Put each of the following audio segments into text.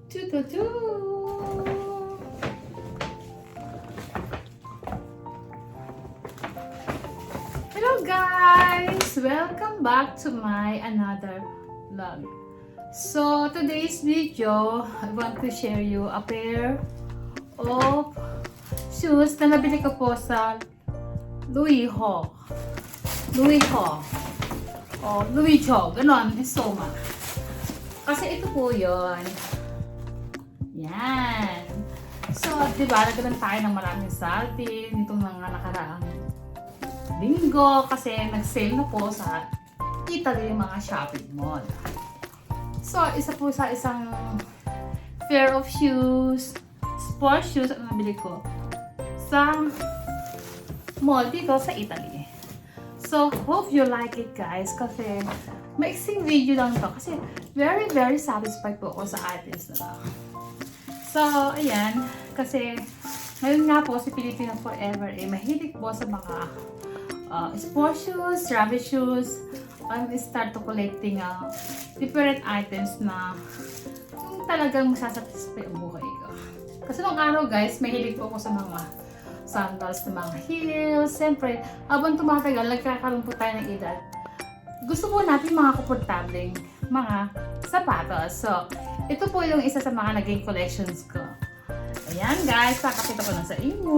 Choo-choo-choo! Hello guys! Welcome back to my another vlog. So today's video, I want to share you a pair of shoes na nabili ko po sa Louis Ho. Louis Ho. O Louis Ho. Ganon. Soma. Kasi ito po yun. Yan. So, di ba, nagkaroon tayo ng maraming salty nitong mga nakaraang linggo kasi nag-sale na po sa Italy yung mga shopping mall. So, isa po sa isang pair of shoes, sport shoes ang nabili ko sa mall dito sa Italy. So, hope you like it guys kasi maiksing video lang to kasi very satisfied po ako sa items na lang. So, ayan, kasi ngayon nga po si Filipino Forever mahilig po sa mga sport shoes, rabbit shoes. I'm start to collecting different items na talagang masasatisfy ang buhay ko. Kasi nung araw guys, mahilig po ako sa mga sandals na mga heels. Siyempre, habang tumatagal, nagkakaroon po tayo ng edad. Gusto po natin mga komportableng mga sapatos. So, ito po yung isa sa mga naging collections ko. Ayan guys, pakapita ko lang sa inyo.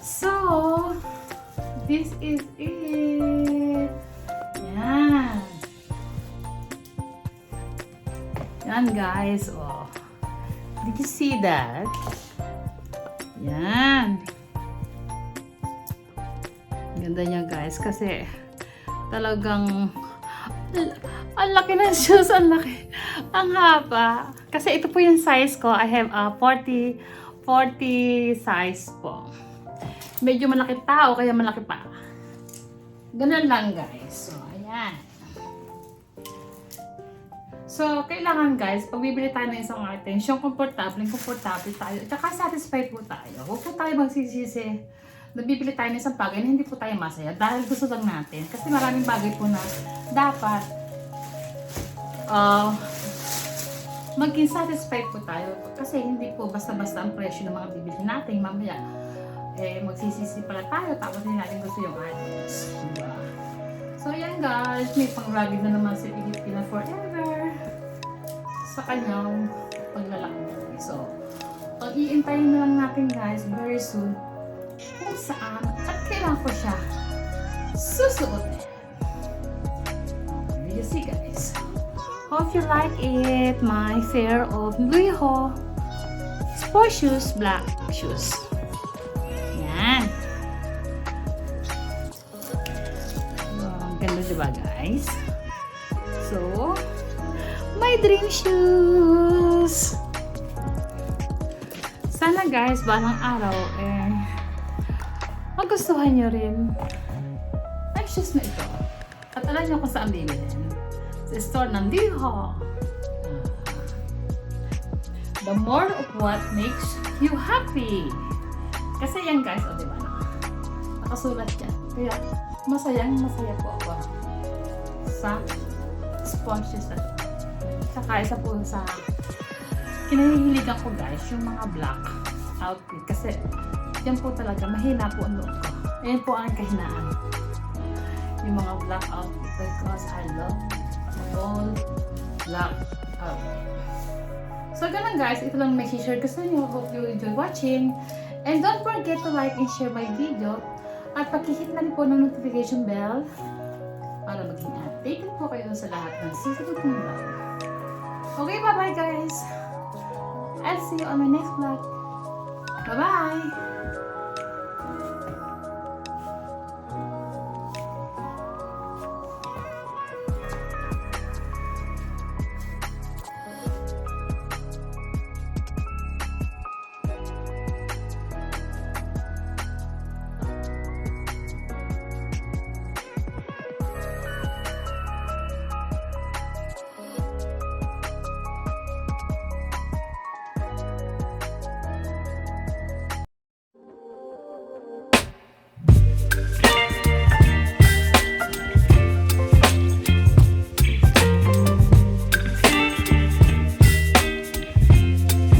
So, this is it. Yan. Yan guys. Oh. Did you see that? Yan. Ganda niya guys kasi talagang ang laki ng shoes, ang laki. Ang haba. Kasi ito po yung size ko. I have a 40 size po. Medyo malaki tao, kaya malaki pa. Ganun lang guys. So, ayan. So, kailangan guys, pag bibili tayo ng isang items, yung komportable tayo. At saka satisfied po tayo. Huwag po tayo magsisisi. Nabibili tayo ng isang bagay na hindi po tayo masaya dahil gusto lang natin. Kasi maraming bagay po na dapat maging satisfied po tayo. Kasi hindi po basta-basta ang presyo ng mga bibili natin. Mamaya, magsisisi pala tayo tapos hindi natin gusto yung items. Diba? So, ayan guys. May pang-rugby na naman si Filipino Forever sa kanyang paglalakbay. So, pag-iintayin na lang natin guys very soon kung saan at kailan ko siya susuotin. You see guys. Hope you like it. My pair of Louis Ho sport shoes, black shoes. Yan. Ang ganda diba guys? So, my dream shoes. Sana guys, balang araw magustuhan nyo rin ang shoes na ito. At alam nyo kung saan bibilin. Sa store ng Diho. The more of what makes you happy. Kasi yan guys, diba? Nakasulat yan. Kaya masaya po ako sa sport shoes na ito. Saka isa po sa kinahihiligan ko guys, yung mga black outfit. Kasi yan po talaga, mahina po ang look ko. Ayan po ang kahinaan. Yung mga black outfit because I love all black outfit. So ganun guys, ito lang may share ko sa inyo. Hope you enjoy watching. And don't forget to like and share my video. At pakihit na rin po ng notification bell para maging updated po kayo sa lahat ng susunod kong vlog. Okay, bye-bye guys! I'll see you on my next vlog. Bye-bye!